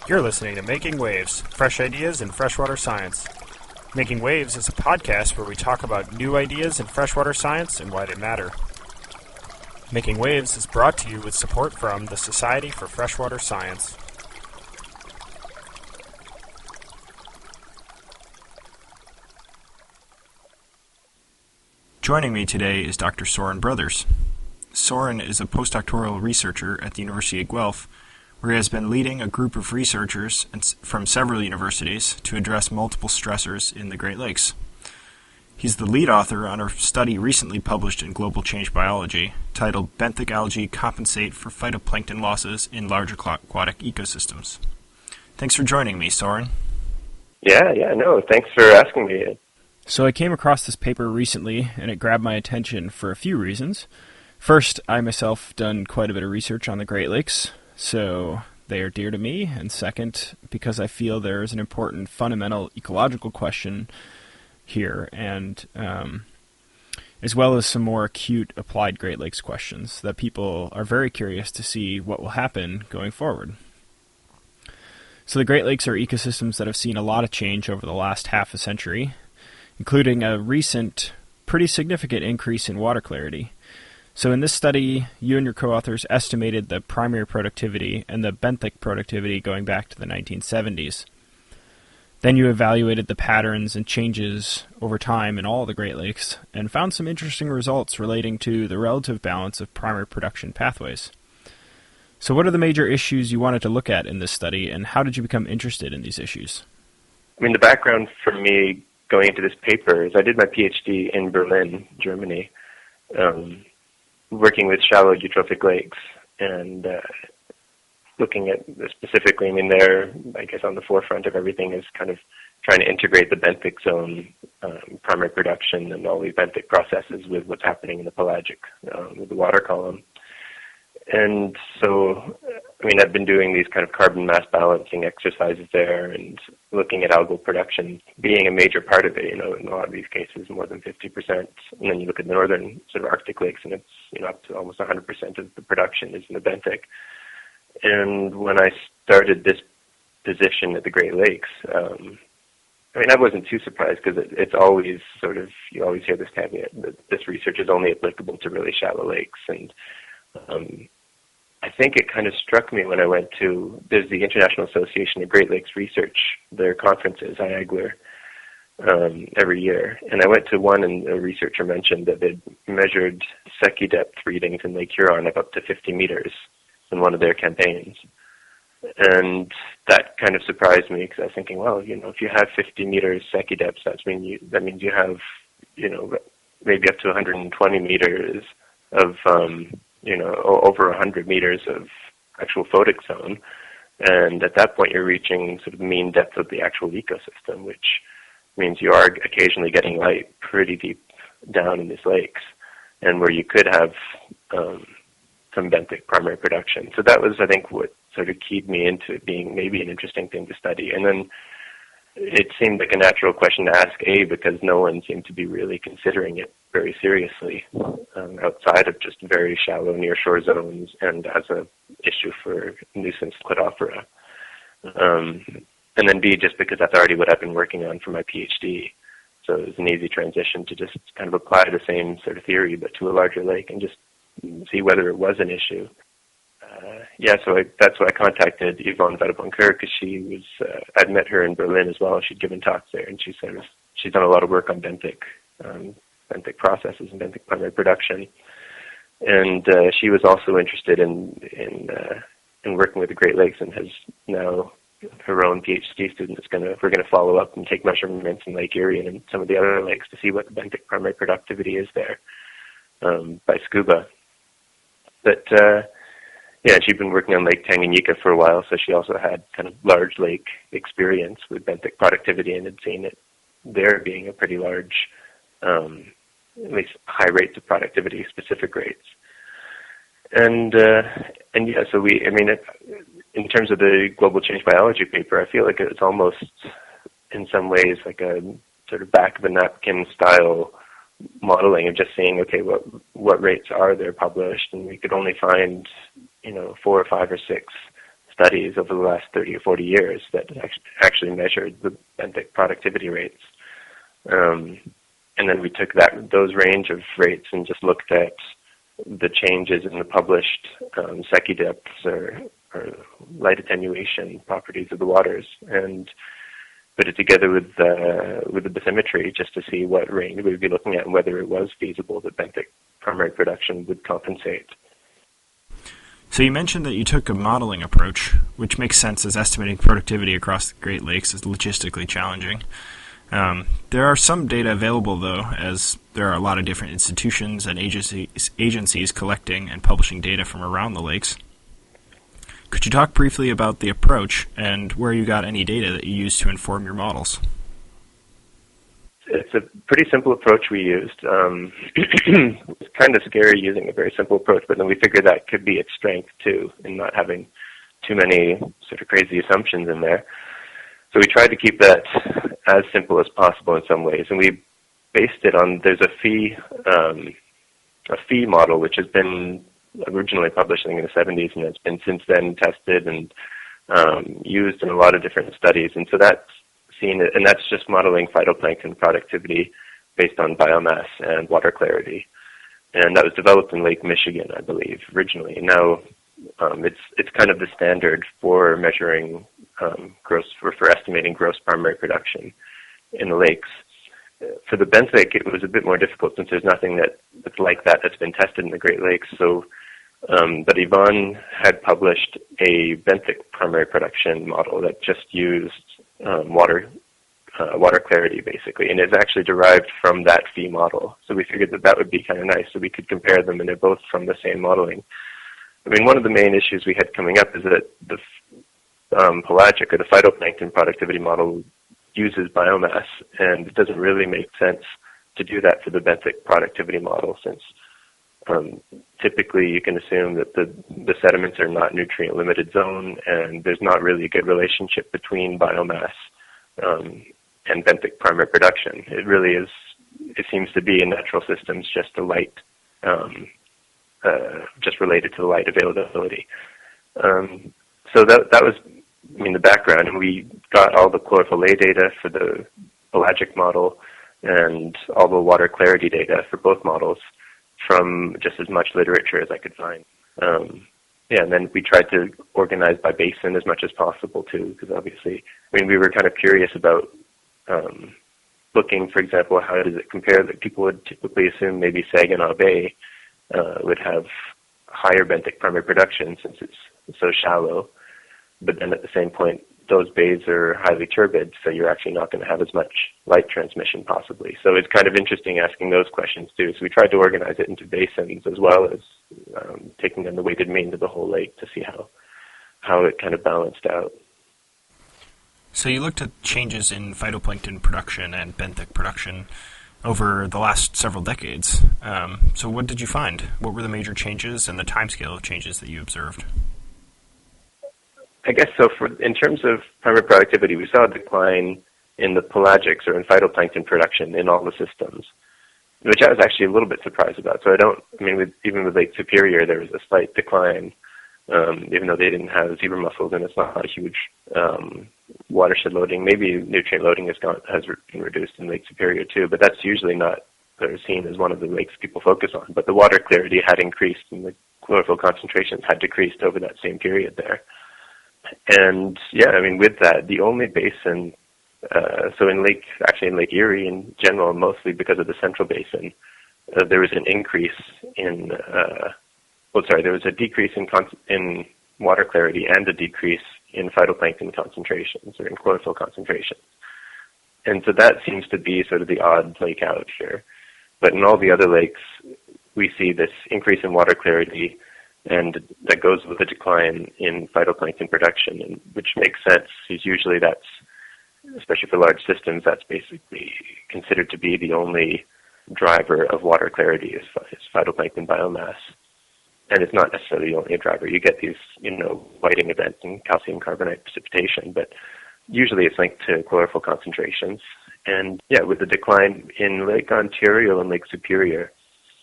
You're listening to Making Waves, fresh ideas in freshwater science. Making Waves is a podcast where we talk about new ideas in freshwater science and why they matter. Making Waves is brought to you with support from the Society for Freshwater Science. Joining me today is Dr. Soren Brothers. Soren is a postdoctoral researcher at the University of Guelph, where he has been leading a group of researchers from several universities to address multiple stressors in the Great Lakes. He's the lead author on a study recently published in Global Change Biology titled Benthic Algae Compensate for Phytoplankton Losses in Large Aquatic Ecosystems. Thanks for joining me, Soren. Thanks for asking me. So I came across this paper recently, and it grabbed my attention for a few reasons. First, I myself done quite a bit of research on the Great Lakes, so they are dear to me. And second, because I feel there is an important fundamental ecological question here, and as well as some more acute applied Great Lakes questions that people are very curious to see what will happen going forward. So the Great Lakes are ecosystems that have seen a lot of change over the last half a century, including a recent, pretty significant increase in water clarity. So in this study, you and your co-authors estimated the primary productivity and the benthic productivity going back to the 1970s. Then you evaluated the patterns and changes over time in all the Great Lakes and found some interesting results relating to the relative balance of primary production pathways. So what are the major issues you wanted to look at in this study, and how did you become interested in these issues? The background for me going into this paper is I did my PhD in Berlin, Germany, working with shallow eutrophic lakes and looking at specifically, they're, I guess, on the forefront of everything is kind of trying to integrate the benthic zone, primary production, and all these benthic processes with what's happening in the pelagic, with the water column. And so, I've been doing these kind of carbon mass balancing exercises there and looking at algal production being a major part of it, in a lot of these cases, more than 50%. And then you look at the northern sort of Arctic lakes, and it's, up to almost 100% of the production is in the benthic. And when I started this position at the Great Lakes, I wasn't too surprised because it's always sort of, you always hear this caveat that this research is only applicable to really shallow lakes. And I think it kind of struck me when I went to, there's the International Association of Great Lakes Research, their conferences, IAGLR, every year. And I went to one, and a researcher mentioned that they'd measured Secchi depth readings in Lake Huron of up to 50 meters in one of their campaigns. And that kind of surprised me because I was thinking, well, if you have 50 meters Secchi depths, that means you have, maybe up to 120 meters of, over 100 meters of actual photic zone. And at that point, you're reaching sort of the mean depth of the actual ecosystem, which means you are occasionally getting light pretty deep down in these lakes, and where you could have some benthic primary production. So that was, I think, what sort of keyed me into it being maybe an interesting thing to study. And then it seemed like a natural question to ask, because no one seemed to be really considering it very seriously outside of just very shallow nearshore zones and as a issue for nuisance clitophora. And then B, just because that's already what I've been working on for my PhD. So it was an easy transition to just kind of apply the same sort of theory but to a larger lake and just see whether it was an issue. That's why I contacted Yvonne Vedaboncoeur, because she was, I'd met her in Berlin as well. She'd given talks there, and she said she's done a lot of work on benthic processes and benthic primary production. And she was also interested in working with the Great Lakes, and has now her own PhD student we're going to follow up and take measurements in Lake Erie and in some of the other lakes to see what the benthic primary productivity is there by scuba. But she'd been working on Lake Tanganyika for a while, so she also had kind of large lake experience with benthic productivity and had seen it there being a pretty large, at least high rates of productivity, specific rates. In terms of the Global Change Biology paper, I feel like it's almost, in some ways, like a sort of back of the napkin style modeling of just seeing, okay, what rates are there published, and we could only find, 4 or 5 or 6 studies over the last 30 or 40 years that actually measured the benthic productivity rates. And then we took those range of rates and just looked at the changes in the published Secchi depths or light attenuation properties of the waters, and put it together with the bathymetry just to see what range we would be looking at and whether it was feasible that benthic primary production would compensate. So you mentioned that you took a modeling approach, which makes sense as estimating productivity across the Great Lakes is logistically challenging. There are some data available, though, as there are a lot of different institutions and agencies collecting and publishing data from around the lakes. Could you talk briefly about the approach and where you got any data that you used to inform your models? It's a pretty simple approach we used. It's kind of scary using a very simple approach, but then we figured that could be its strength, too, in not having too many sort of crazy assumptions in there. So we tried to keep that as simple as possible in some ways, and we based it on, there's a fee model which has been originally published in the 70s, and it's been since then tested and used in a lot of different studies. And so that's seen, and that's just modeling phytoplankton productivity based on biomass and water clarity. And that was developed in Lake Michigan, I believe, originally. And now it's kind of the standard for measuring for estimating gross primary production in the lakes. For the benthic, it was a bit more difficult since there's nothing that's like that's been tested in the Great Lakes. So, but Yvonne had published a benthic primary production model that just used water clarity, basically, and it's actually derived from that fee model. So we figured that would be kind of nice, so we could compare them, and they're both from the same modeling. I mean, one of the main issues we had coming up is that the pelagic, or the phytoplankton productivity model, uses biomass, and it doesn't really make sense to do that for the benthic productivity model, since typically you can assume that the sediments are not nutrient-limited zone, and there's not really a good relationship between biomass and benthic primary production. It really is, it seems to be in natural systems just the light, just related to the light availability. So that was, I mean, the background, and we got all the chlorophyll A data for the pelagic model and all the water clarity data for both models from just as much literature as I could find. And then we tried to organize by basin as much as possible too, because obviously, I mean, we were kind of curious about looking, for example, how does it compare that people would typically assume maybe Saginaw Bay would have higher benthic primary production since it's so shallow. But then at the same point, those bays are highly turbid, so you're actually not going to have as much light transmission possibly. So it's kind of interesting asking those questions too. So we tried to organize it into basins as well as taking in the weighted mean of the whole lake to see how it kind of balanced out. So you looked at changes in phytoplankton production and benthic production over the last several decades. So what did you find? What were the major changes and the timescale of changes that you observed? I guess so. In terms of primary productivity, we saw a decline in the pelagics, or in phytoplankton production, in all the systems, which I was actually a little bit surprised about. So even with Lake Superior, there was a slight decline, even though they didn't have zebra mussels, and it's not a huge watershed loading. Maybe nutrient loading has been reduced in Lake Superior too, but that's usually not seen as one of the lakes people focus on. But the water clarity had increased, and the chlorophyll concentrations had decreased over that same period there. And yeah, I mean, with that, the only basin, so in Lake Erie in general, mostly because of the central basin, there was an increase in, there was a decrease in water clarity and a decrease in phytoplankton concentrations, or in chlorophyll concentrations. And so that seems to be sort of the odd lake out here. But in all the other lakes, we see this increase in water clarity, and that goes with a decline in phytoplankton production, and which makes sense, because usually that's, especially for large systems, that's basically considered to be the only driver of water clarity is phytoplankton biomass. And it's not necessarily only a driver. You get these, whiting events and calcium carbonate precipitation, but usually it's linked to chlorophyll concentrations. And yeah, with the decline in Lake Ontario and Lake Superior,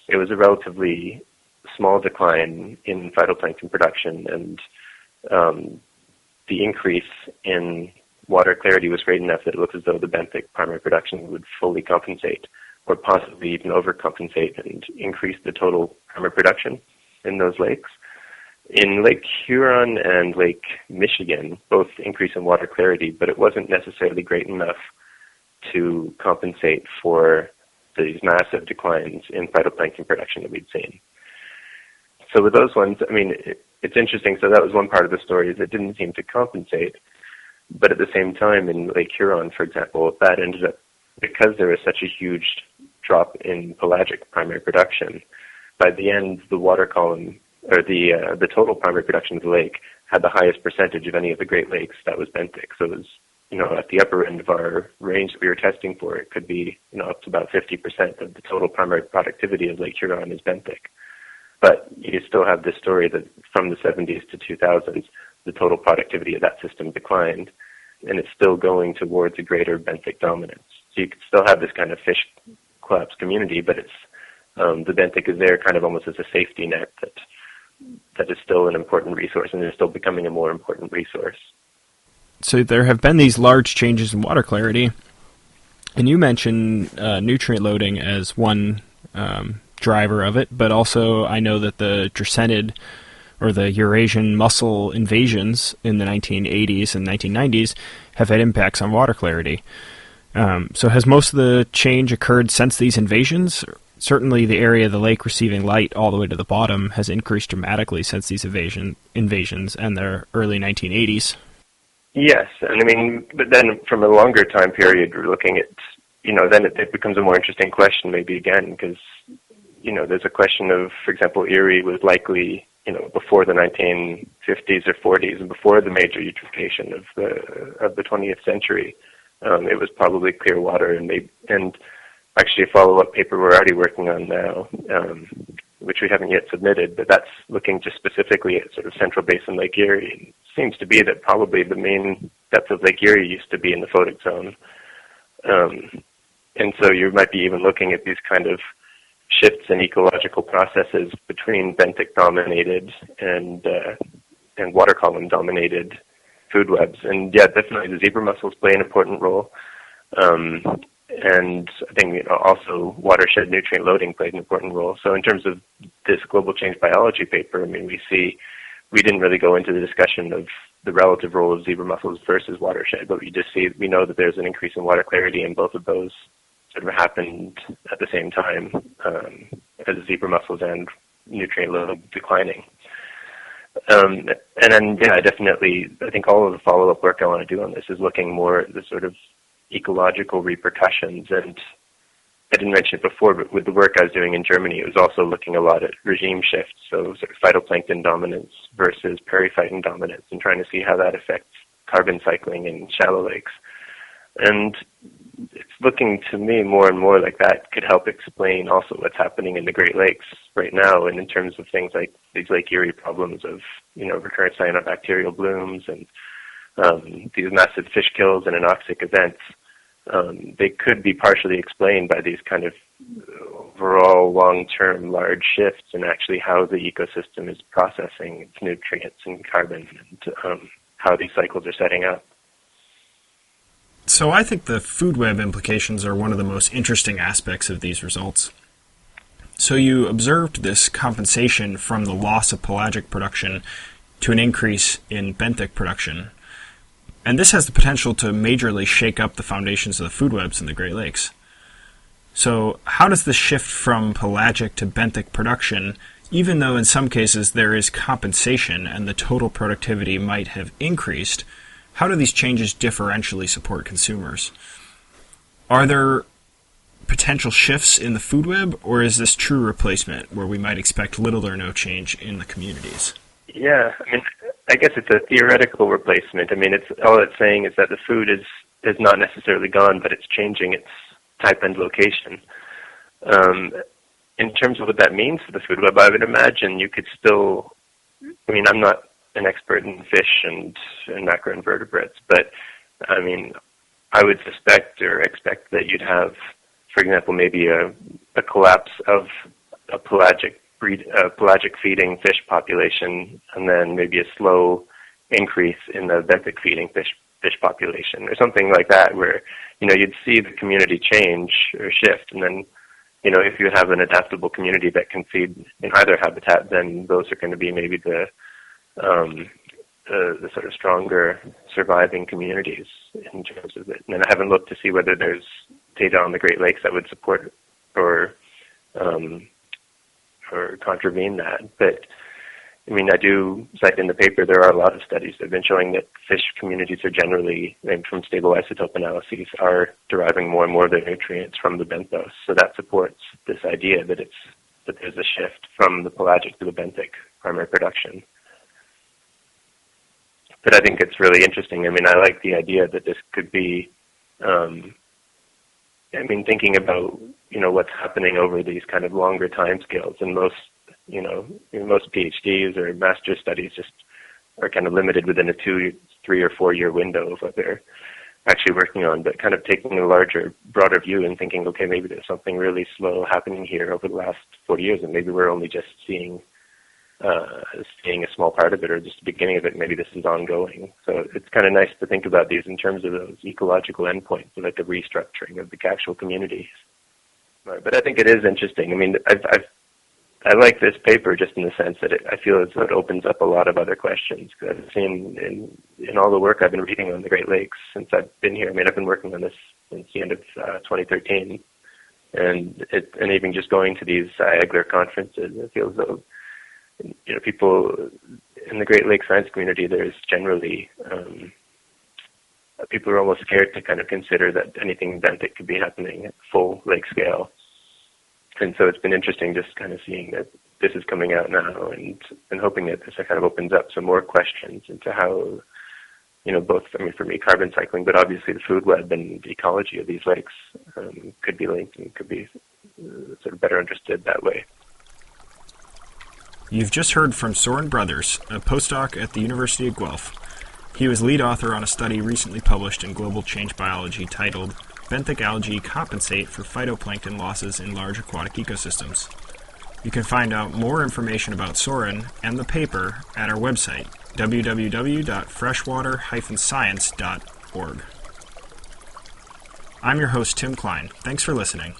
it was a relatively small decline in phytoplankton production, and the increase in water clarity was great enough that it looked as though the benthic primary production would fully compensate, or possibly even overcompensate and increase the total primary production in those lakes. In Lake Huron and Lake Michigan, both increase in water clarity, but it wasn't necessarily great enough to compensate for these massive declines in phytoplankton production that we'd seen. So with those ones, I mean, it's interesting. So that was one part of the story, is it didn't seem to compensate. But at the same time, in Lake Huron, for example, that ended up, because there was such a huge drop in pelagic primary production, by the end, the water column, or the total primary production of the lake, had the highest percentage of any of the Great Lakes that was benthic. So it was, at the upper end of our range that we were testing for, it could be, up to about 50% of the total primary productivity of Lake Huron is benthic. But you still have this story that from the 70s to 2000s, the total productivity of that system declined, and it's still going towards a greater benthic dominance. So you could still have this kind of fish collapse community, but it's the benthic is there kind of almost as a safety net that is still an important resource, and is still becoming a more important resource. So there have been these large changes in water clarity, and you mentioned nutrient loading as one driver of it, but also I know that the Dracenid or the Eurasian mussel invasions in the 1980s and 1990s have had impacts on water clarity. So has most of the change occurred since these invasions? Certainly the area of the lake receiving light all the way to the bottom has increased dramatically since these invasions and the early 1980s. Yes, and I mean, but then from a longer time period, we're looking at, then it becomes a more interesting question maybe again, because, there's a question of, for example, Erie was likely, before the 1950s or 40s and before the major eutrophication of the 20th century. It was probably clear water, and actually a follow-up paper we're already working on now, which we haven't yet submitted, but that's looking just specifically at sort of Central Basin Lake Erie. It seems to be that probably the main depth of Lake Erie used to be in the photic zone. And so you might be even looking at these kind of shifts in ecological processes between benthic-dominated and water column-dominated food webs. And yeah, definitely the zebra mussels play an important role. And I think also watershed nutrient loading played an important role. So in terms of this global change biology paper, I mean, we didn't really go into the discussion of the relative role of zebra mussels versus watershed, but we know that there's an increase in water clarity, and both of those sort of happened at the same time as zebra mussels and nutrient load declining. And then, yeah, I think all of the follow-up work I want to do on this is looking more at the sort of ecological repercussions. And I didn't mention it before, but with the work I was doing in Germany, it was also looking a lot at regime shifts, so sort of phytoplankton dominance versus periphyton dominance, and trying to see how that affects carbon cycling in shallow lakes. And it's looking to me more and more like that could help explain also what's happening in the Great Lakes right now, and in terms of things like these Lake Erie problems of, recurrent cyanobacterial blooms and these massive fish kills and anoxic events. They could be partially explained by these kind of overall long-term large shifts in actually how the ecosystem is processing its nutrients and carbon, and how these cycles are setting up. So I think the food web implications are one of the most interesting aspects of these results. So you observed this compensation from the loss of pelagic production to an increase in benthic production. And this has the potential to majorly shake up the foundations of the food webs in the Great Lakes. So how does this shift from pelagic to benthic production, even though in some cases there is compensation and the total productivity might have increased, how do these changes differentially support consumers? Are there potential shifts in the food web, or is this true replacement where we might expect little or no change in the communities? Yeah, I mean, I guess it's a theoretical replacement. I mean, all it's saying is that the food is not necessarily gone, but it's changing its type and location. In terms of what that means for the food web, I would imagine you could still, I mean, I'm not an expert in fish and macroinvertebrates, but I mean, I would suspect or expect that you'd have, for example, maybe a collapse of a pelagic feeding fish population, and then maybe a slow increase in the benthic feeding fish population or something like that, where, you'd see the community change or shift. And then, if you have an adaptable community that can feed in either habitat, then those are going to be maybe the sort of stronger surviving communities in terms of it. And I haven't looked to see whether there's data on the Great Lakes that would support or contravene that. But I do cite in the paper there are a lot of studies that have been showing that fish communities are generally, from stable isotope analyses, are deriving more and more of their nutrients from the benthos. So that supports this idea that there's a shift from the pelagic to the benthic primary production. But I think it's really interesting. I like the idea that this could be, thinking about, what's happening over these kind of longer timescales. And most PhDs or master's studies just are kind of limited within a 2, 3, or 4 year window of what they're actually working on, but kind of taking a larger, broader view and thinking, okay, maybe there's something really slow happening here over the last 40 years, and maybe we're only just seeing a small part of it, or just the beginning of it. Maybe this is ongoing. So it's kind of nice to think about these in terms of those ecological endpoints, so like the restructuring of the actual communities. But I think it is interesting. I like this paper just in the sense that I feel as though it opens up a lot of other questions. Because I've seen in all the work I've been reading on the Great Lakes since I've been here. I've been working on this since the end of 2013, and even just going to these IAGLR conferences, it feels as though people in the Great Lakes science community, there's generally people are almost scared to kind of consider that anything benthic could be happening at full lake scale. And so it's been interesting just kind of seeing that this is coming out now, and hoping that this kind of opens up some more questions into how, both, for me, carbon cycling, but obviously the food web and the ecology of these lakes could be linked and could be sort of better understood that way. You've just heard from Soren Brothers, a postdoc at the University of Guelph. He was lead author on a study recently published in Global Change Biology titled Benthic Algae Compensate for Phytoplankton Losses in Large Aquatic Ecosystems. You can find out more information about Soren and the paper at our website, www.freshwater-science.org. I'm your host, Tim Cline. Thanks for listening.